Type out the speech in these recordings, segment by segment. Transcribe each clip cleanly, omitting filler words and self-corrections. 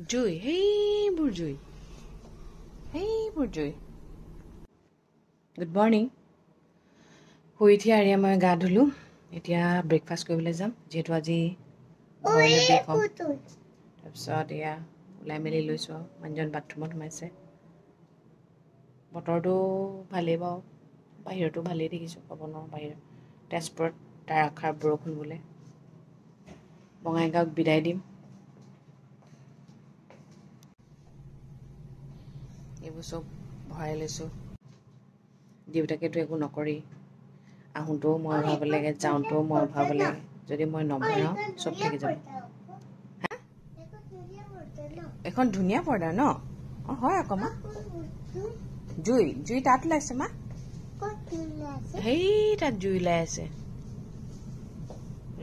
Joy, hey Burjoy. Hey Burjoy. Good morning. Hui thi ari amai ga dhulu. Etia breakfast koribole jam. Jehetu aji bhoile bekom. Tarpisot eya ulai meli loiso. Manjon bathroom ot somaise. Botor to bhale bao. Bahir to bhale dekhiso pabonor bahir. Tezpur tar akhar borokhun bole. Bongaigaok bidai dim. এইবোৰ সব ভৰাই লৈছো দেউতাকেতো একো নকৰি আহুতো মই ভাব লাগে যাওঁতো মই ভাব লাগে যদি মই নভৰাও সব থাকি যাব এখন ধুনিয়া পৰ্দা ন হয় আকমা জুই তাত লাইছে মা হেই তাত জুই লাই আছে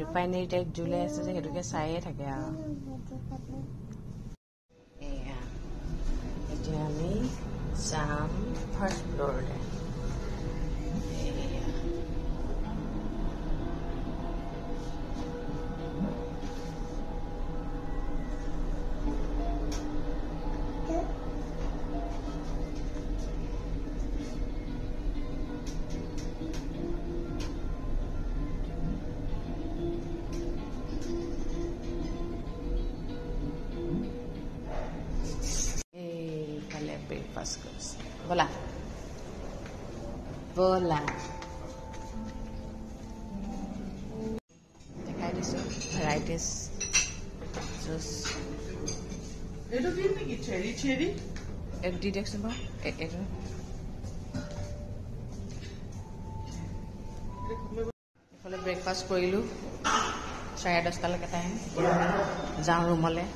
ৰিফাইনাৰী টাইপ জুই লাই আছে যে হেতুকে চাইয়ে থাকে আৰু আমি যাম first ফ্ল'ৰলৈ breakfast goes. Voila. Voila. Dekhai disu varieties. Juice. Eto din neki cherry. Ek di dekso ba? Eto. Ekole breakfast korilu. 10:30 talake time. Jao roomole.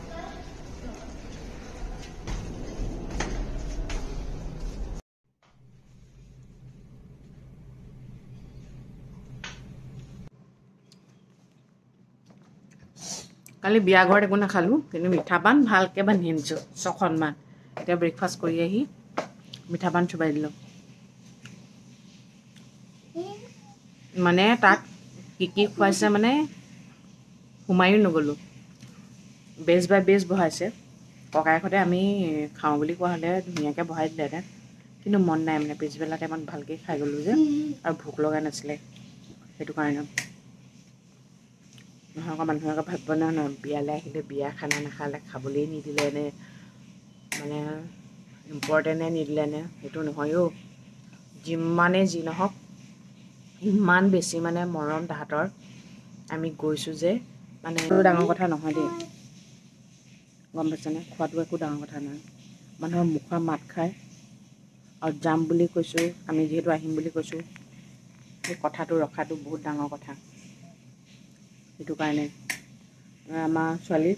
কালি বিয়া ঘৰত একো নাখালো কিন্তু মিঠা পান ভালকে বান্ধি আনিছো 6খন মান এতিয়া ব্ৰেকফাষ্ট কৰি আহি মিঠা পান চুবাই দিলো মানে তাক কি খুৱাইছে মানে হুমায়ু নগলো বেজ বাই বেজ বহাইছে ককাইখতে আমি খাওঁ বুলি কোৱা হলে ধুনীয়াকে বহাই দিলে কিন্তু মন নাই মানে পিছবেলা টাইমত ভালকে খাই গলো যে আৰু ভোক লগা নাছিলে সেইটো কাৰণে মানুহক ভাবিব না বিয়ালে আহিলে বিয়া খানা নাখালে খাবলৈ নিদিলে নে মানে ইম্পৰ্টেণ্ট নিদিলে নে সেইটো নহয়ও যিমানে যি নহওক ইমান বেছি মানে মৰম তাহাঁতৰ আমি গৈছো যে মানে ডাঙৰ কথা নহয় দেই গম পাইছেনে খোৱাটো একো ডাঙৰ কথা নহয় মানুহৰ মুখৰ মাত খায় আৰু যাম বুলি কৈছো আমি যিহেতু আহিম বুলি কৈছো সেই কথাটো ৰখাটো বহুত ডাঙৰ কথা সেইটো কাৰণে আমাৰ ছোৱালী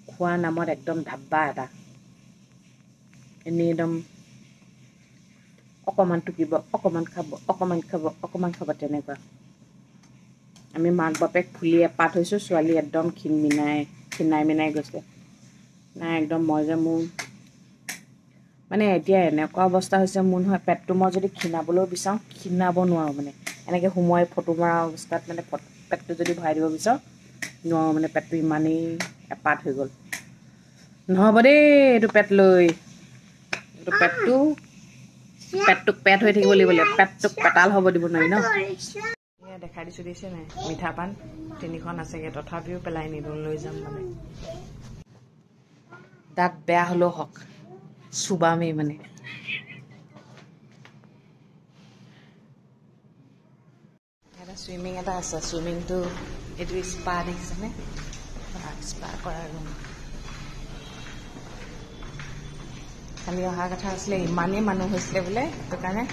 খোৱা নামত একদম ধাব্বা এটা এনেই একদম অকমান টুকিব অকমান খাব তেনেকুৱা আমি মাক বাপেক ফুলি এপাত হৈছো ছোৱালী একদম খিনাই গৈছে নাই একদম মই যে মোৰ মানে এতিয়া এনেকুৱা অৱস্থা হৈছে মোৰ নহয় পেটটো মই যদি খিনাবলৈ বিচাৰো খিনাব নোৱাৰো মানে এনেকে সময় ফটো মৰা অৱস্থাত মানে পেটটো যদি ভৰাই দিব বিচাৰো নোৱাৰো মানে পেটটো ইমানেই এপাত হৈ গ'ল নহ'ব দেই এইটো পেট লৈ এইটো পেটটোক পেট হৈ থাকিব লাগিব পেটটোক পেটাল হ'ব দিব নোৱাৰি ন এয়া দেখাই দিছো দিছে নাই মিঠা পান 3খন আছেগে তথাপিও পেলাই নিদো লৈ যাম মানে দাঁত বেয়া হলেও হওক চুবামেই মানে এটা সুইমিং এটা আছে সুইমিংটো এইটো স্পা দেখিছেনে স্পা কৰাৰ ৰুম খালি অহা কথা আছিলে ইমানেই মানুহ হৈছিলে বোলে সেইটো কাৰণে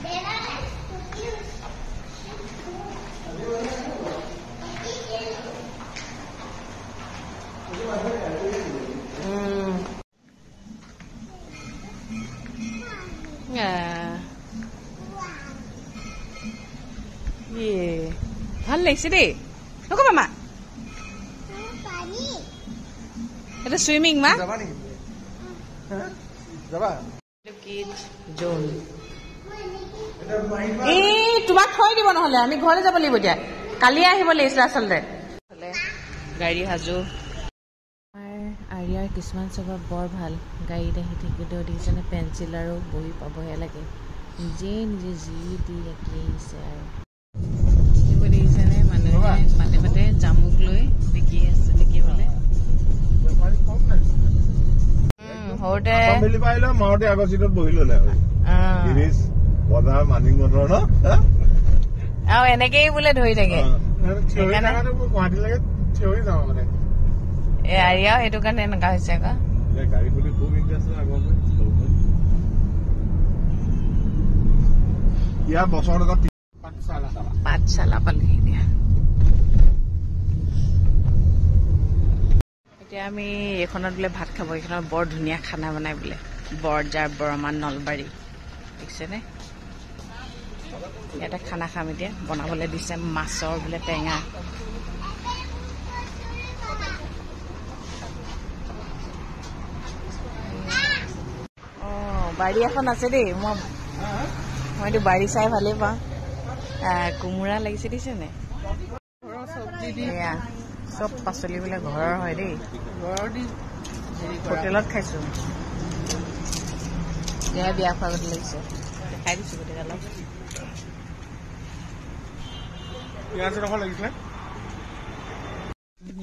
ভাল লাগিছে দেই নকবা মা এটা সুইমিং মা কিডস জোন এই তোমাক থৈ দিব নহ'লে আমি ঘৰলৈ যাব লাগিব এতিয়া কালিয়ে আহিব লাগিছিলে আচলতে গাড়ী সাজু আৰিয়াৰ কিছুমান স্বভাৱ বৰ ভাল গাড়ীত আহি থাকিলেও দেখিছেনে পেঞ্চিল আৰু বহি পাবহে লাগে নিজে নিজে যি দি আঁকি আহিছে আৰু এইবোৰ দেখিছেনে মানুহে পাতে পাতে জামুক লৈ বিকি আছে দেখিবলৈ সৰুতে মাহঁতে আগৰ চিটত বহি ললে বজাৰ মানিক মটৰ ন আৰু এনেকেই বোলে ধৰি থাকে গুৱাহাটীলৈকে থিয়ৰি যাওঁ মানে এই আৰিয়াও সেইটো কাৰণে এনেকুৱা হৈছে আকৌ গাড়ী বুলি খুব ইণ্টাৰেষ্ট আগৰ ইয়াৰ বছৰ পাঠশালা পালেহি এতিয়া আমি এইখনত বোলে ভাত খাব এইখনত বৰ ধুনীয়া খানা বনাই বোলে বৰজাৰ বৰমা নলবাৰী দেখিছেনে ইয়াতে খানা খাম এতিয়া বনাবলৈ দিছে মাছৰ বোলে টেঙা বাৰী এখন আছে দেই মইতো বাৰী চাই ভালেই পাওঁ কোমোৰা লাগিছে দিছে নে এয়া চব পাচলি বোলে ঘৰৰ হয় দেই হোটেলত খাইছো এয়া বিয়া খোৱা গতি লাগিছে দেখাই দিছো গতিকে অলপ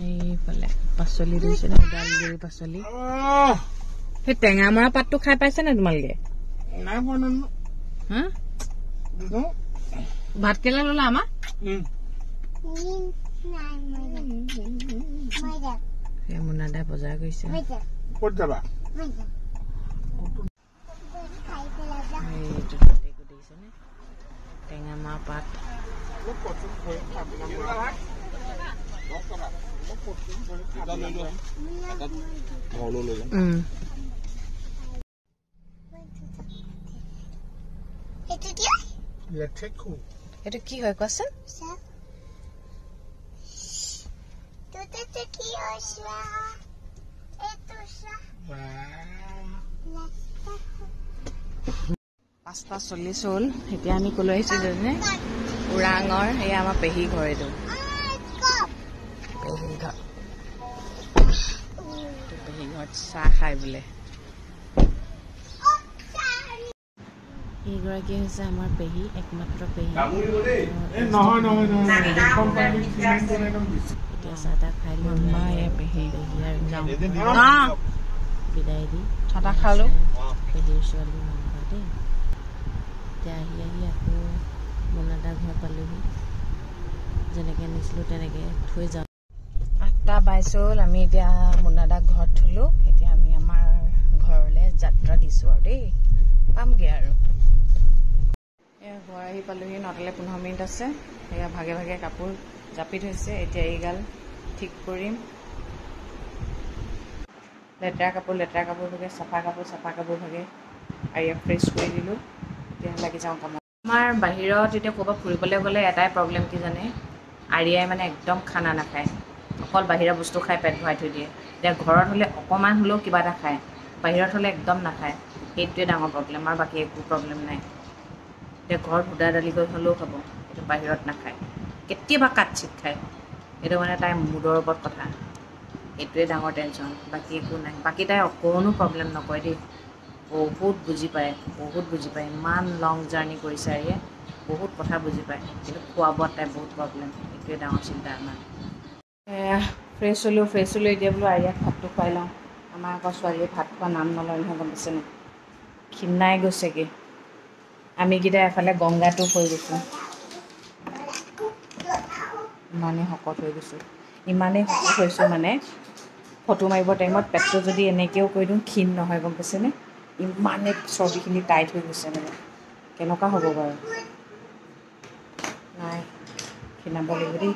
এইফালে পাচলি দিছে নে দালগুৰি পাচলি সেই টেঙা মৰা পাতটো খাই পাইছে নে তোমালোকে ভাত কেলা ললা আমাৰ মুনাদা বজাৰ কৰিছে ক'ত যাবা দেখিছেনে টেঙা মৰা পাত এইটো কি হয় কোৱাচোন পাঁচটা 40 হ'ল এতিয়া আমি কলৈ আহিছো জানে ওৰাঙৰ এয়া আমাৰ পেহী ঘৰ এইটো পেহী ঘৰত চাহ খাই বোলে এইগৰাকী হৈছে আমাৰ পেহী একমাত্ৰ পেহী এতিয়া চাহ তাহ খাই পেহী আৰু যাওঁ বিদায় দি চাহ খালো পেহীৰ ছোৱালী মানুহ দেই এতিয়া আহি আহি আকৌ মোনাদা ঘৰ পালোহি যেনেকৈ নিছিলোঁ তেনেকৈ থৈ যাওঁ 8টা 22 হ'ল আমি এতিয়া মোনাদাক ঘৰত থলোঁ এতিয়া আমি আমাৰ ঘৰলৈ যাত্ৰা দিছোঁ আৰু দেই পামগৈ আৰু এয়া ঘৰ আহি পালোহি 9টালৈ 15 মিনিট আছে এয়া ভাগে ভাগে কাপোৰ জাপি থৈছে এতিয়া এইগাল ঠিক কৰিম লেতেৰা কাপোৰ ভাগে চাফা কাপোৰ ভাগে আৰু ইয়াক ফ্ৰেছ কৰি দিলোঁ এতিয়া লাগি যাওঁ কামত আমাৰ বাহিৰত এতিয়া ক'ৰবাত ফুৰিবলৈ গ'লে এটাই প্ৰব্লেম কি জানে আৰিয়াই মানে একদম খানা নাখায় অকল বাহিৰা বস্তু খাই পেট ভৰাই থৈ দিয়ে এতিয়া ঘৰত হ'লে অকণমান হ'লেও কিবা এটা খায় বাহিৰত হ'লে একদম নাখায় সেইটোৱে ডাঙৰ প্ৰব্লেম আৰু বাকী একো প্ৰব্লেম নাই এতিয়া ঘৰত সুদা দালি কৰি হ'লেও খাব এইটো বাহিৰত নাখায় কেতিয়াবা কাটচিট খায় এইটো মানে তাইৰ মুডৰ ওপৰত কথা এইটোৱে ডাঙৰ টেনশ্যন বাকী একো নাই বাকী তাই অকণো প্ৰব্লেম নকৰে দেই বহুত বুজি পায় ইমান লং জাৰ্ণি কৰিছে আৰিয়ে বহুত কথা বুজি পায় কিন্তু খোৱা বোৱাত তাই বহুত প্ৰব্লেম এইটোৱে ডাঙৰ চিন্তা আমাৰ ফ্ৰেছ হ'লোঁ এতিয়া বোলো আৰিয়াক ভাতটো খুৱাই লওঁ আমাৰ আকৌ ছোৱালীয়ে ভাত খোৱা নাম নলয় নহয় গম পাইছেনে ক্ষীণাই গৈছেগৈ আমিকেইটা এফালে গংগাটো হৈ গৈছোঁ ইমানেই শকত হৈ গৈছোঁ মানে ফটো মাৰিবৰ টাইমত পেটটো যদি এনেকৈও কৰি দিওঁ ক্ষীণ নহয় গম পাইছেনে ইমানেই চৰ্বিখিনি টাইট হৈ গৈছে মানে কেনেকুৱা হ'ব বাৰু নাই ক্ষীণাব লাগিব দেই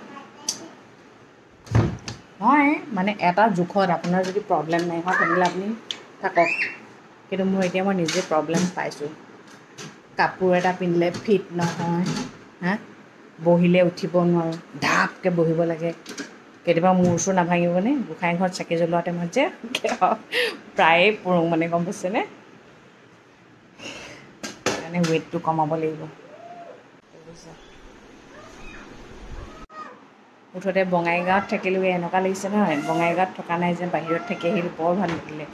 নহয় মানে এটা জোখত আপোনাৰ যদি প্ৰব্লেম নাই হয় তেনেহ'লে আপুনি থাকক কিন্তু মোৰ এতিয়া মই নিজে প্ৰব্লেম পাইছোঁ কাপোৰ এটা পিন্ধিলে ফিট নহয় বহিলে উঠিব নোৱাৰোঁ ঢাপকৈ বহিব লাগে কেতিয়াবা মূৰ চুৰ নাভাঙিবনে গোঁসাই ঘৰত চাকি জ্বলোৱা টাইমত যে প্ৰায়ে পৰোঁ মানে গম পাইছেনে সেইকাৰণে ৱেইটটো কমাব লাগিব মুঠতে বঙাইগাঁৱত থাকিলোগৈ এনেকুৱা লাগিছে নহয় বঙাইগাঁৱত থকা নাই যেন বাহিৰত থাকি আহিলোঁ বৰ ভাল লাগিলে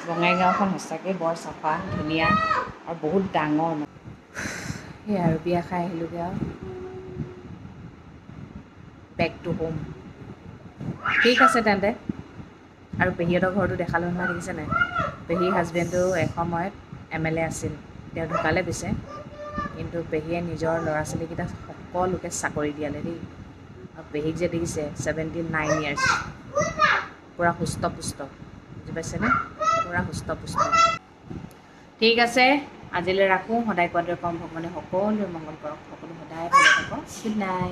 বঙাইগাঁওখন সঁচাকৈ বৰ চাফা ধুনীয়া আৰু বহুত ডাঙৰ সেয়া আৰু বিয়া খাই আহিলোগৈ আৰু বেক টু হোম ঠিক আছে তেন্তে আৰু পেহীহঁতৰ ঘৰটো দেখালোঁ নহয় দেখিছে নাই পেহীৰ হাজবেণ্ডো এসময়ত MLA আছিল তেওঁ ঢুকালে পিছে কিন্তু পেহীয়ে নিজৰ ল'ৰা ছোৱালীকেইটা সকলোকে চাকৰি দিয়ালে দেই আৰু পেহীক যে দেখিছে 79 years পূৰা সুস্থ পুষ্ট বুজি পাইছেনে পূৰা সুস্থ পুষ্ট ঠিক আছে আজিলৈ ৰাখোঁ সদায় কোৱাদৰে কম ভগৱানে সকলোৰে মংগল কৰক সকলো সদায় ভালে থাকক গুড নাইট